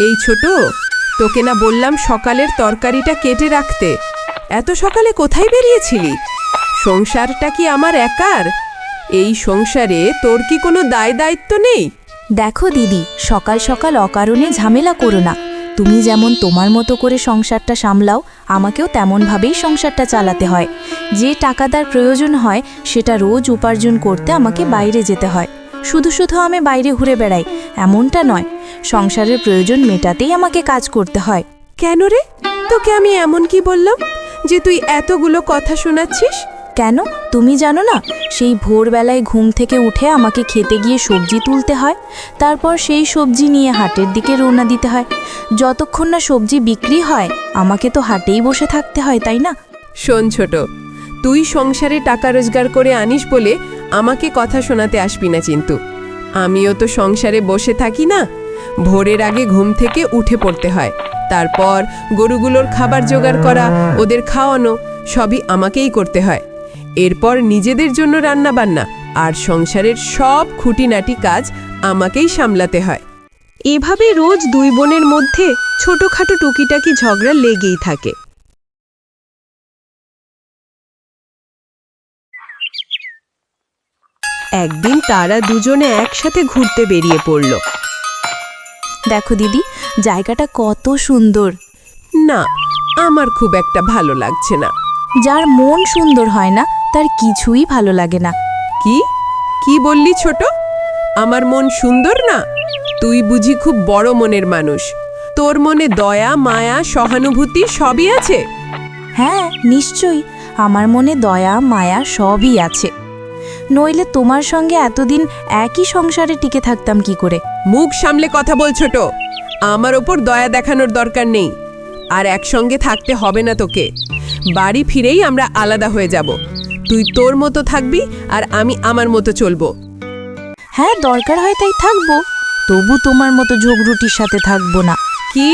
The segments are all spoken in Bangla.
এই ছোট, তোকে না বললাম সকালের তরকারিটা কেটে রাখতে? এত সকালে কোথায় বেরিয়েছিলি? সংসারটা কি আমার একার? এই সংসারে তোর কি কোনো দায় দায়িত্ব নেই? দেখো দিদি, সকাল সকাল অকারণে ঝামেলা করো না। তুমি যেমন তোমার মতো করে সংসারটা সামলাও, আমাকেও তেমনভাবেই সংসারটা চালাতে হয়। যে টাকাদার প্রয়োজন হয় সেটা রোজ উপার্জন করতে আমাকে বাইরে যেতে হয়। শুধু শুধু আমি বাইরে ঘুরে বেড়াই এমনটা নয়, সংসারের প্রয়োজন মেটাতেই আমাকে কাজ করতে হয়। কেন রে, তোকে আমি এমন কি বললাম যে তুই এতগুলো কথা শোনাচ্ছিস? কেন, তুমি জানো না? সেই ভোরবেলায় ঘুম থেকে উঠে আমাকে খেতে গিয়ে সবজি তুলতে হয়, তারপর সেই সবজি নিয়ে হাটের দিকে রওনা দিতে হয়। যতক্ষণ না সবজি বিক্রি হয় আমাকে তো হাটেই বসে থাকতে হয়, তাই না? শোন ছোট, তুই সংসারে টাকা রোজগার করে আনিস বলে আমাকে কথা শোনাতে আসবি না কিন্তু। আমিও তো সংসারে বসে থাকি না। ভোরের আগে ঘুম থেকে উঠে পড়তে হয়, তারপর গরুগুলোর খাবার জোগাড় করা, ওদের খাওয়ানো সবই আমাকেই করতে হয়। এরপর নিজেদের জন্য রান্না বান্না আর সংসারের সব খুঁটিনাটি কাজ আমাকেই সামলাতে হয়। এভাবে রোজ দুই বোনের মধ্যে ছোটখাটো টুকিটাকি ঝগড়া লেগেই থাকে। একদিন তারা দুজনে একসাথে ঘুরতে বেরিয়ে পড়ল। দেখো দিদি, জায়গাটা কত সুন্দর। না, আমার খুব একটা ভালো লাগছে না। যার মন সুন্দর হয় না তার কিছুই ভালো লাগে না। কি কি বললি ছোট? আমার মন সুন্দর না? তুই বুঝি খুব বড় মনের মানুষ। তোর মনে দয়া, মায়া, সহানুভূতি সবই আছে? হ্যাঁ, নিশ্চয়ই আমার মনে দয়া মায়া সবই আছে, নইলে তোমার সঙ্গে এতদিন একই সংসারে টিকে থাকতাম কি করে? মুখ সামলে কথা বল ছোট। আমার ওপর দয়া দেখানোর দরকার নেই, আর একসঙ্গে থাকতে হবে না তোকে। বাড়ি ফিরেই আমরা আলাদা হয়ে যাব। তুই তোর মতো থাকবি আর আমি আমার মতো চলবো। হ্যাঁ, দরকার হয় তাই থাকবো, তবু তোমার মতো ঝগড়ুটির সাথে থাকবো না। কি,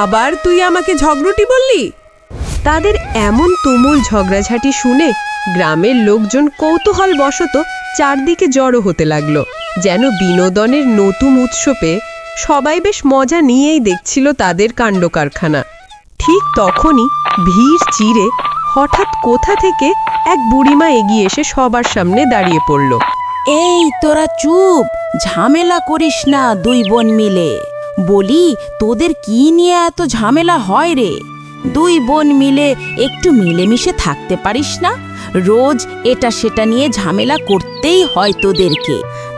আবার তুই আমাকে ঝগড়ুটি বললি? তাদের এমন তুমুল ঝগড়াঝাটি শুনে গ্রামের লোকজন কৌতূহল বশত চারদিকে জড়ো হতে লাগলো, যেন বিনোদনের নতুন উৎসবে সবাই বেশ মজা নিয়েই দেখছিল তাদের কাণ্ড কারখানা। ঠিক তখনই ভিড় চিরে হঠাৎ কোথা থেকে এক বুড়িমা এগিয়ে এসে সবার সামনে দাঁড়িয়ে পড়ল। এই তোরা চুপ, ঝামেলা করিস না দুই বোন মিলে। বলি, তোদের কি নিয়ে এত ঝামেলা হয় রে? দুই বোন মিলে একটু মিলেমিশে থাকতে পারিস না? রোজ এটা সেটা নিয়ে ঝামেলা করতেই হয় তোদেরকে।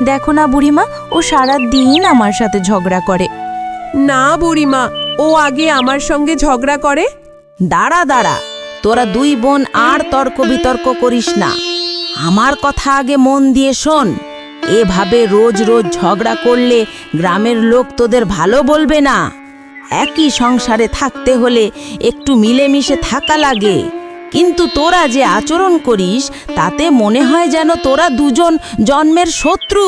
দেখো না বুড়িমা, ও সারা দিন আমার সাথে ঝগড়া করে। না বুড়িমা, ও আগে আমার সঙ্গে ঝগড়া করে। দাঁড়া দাঁড়া, তোরা দুই বোন আর তর্ক বিতর্ক করিস না, আমার কথা আগে মন দিয়ে শোন। এভাবে রোজ রোজ ঝগড়া করলে গ্রামের লোক তোদের ভালো বলবে না। একই সংসারে থাকতে হলে একটু মিলেমিশে থাকা লাগে, কিন্তু তোরা যে আচরণ করিস তাতে মনে হয় যেন তোরা দুজন জন্মের শত্রু।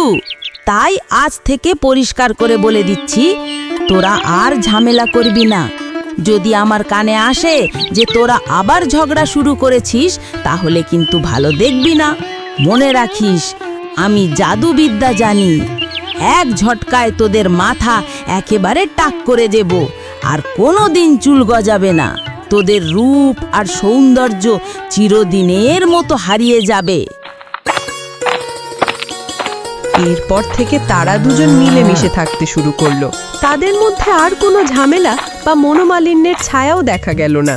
তাই আজ থেকে পরিষ্কার করে বলে দিচ্ছি, তোরা আর ঝামেলা করবি না। যদি আমার কানে আসে যে তোরা আবার ঝগড়া শুরু করেছিস, তাহলে কিন্তু ভালো দেখবি না। মনে রাখিস, আমি জাদুবিদ্যা জানি। এক ঝটকায় তোদের মাথা একেবারে টাক করে দেব, আর কোনোদিন চুল গজাবে না। তোদের রূপ আর সৌন্দর্য চিরদিনের মতো হারিয়ে যাবে। এরপর থেকে তারা দুজন মিলেমিশে থাকতে শুরু করলো। তাদের মধ্যে আর কোনো ঝামেলা বা মনোমালিন্যের ছায়াও দেখা গেল না।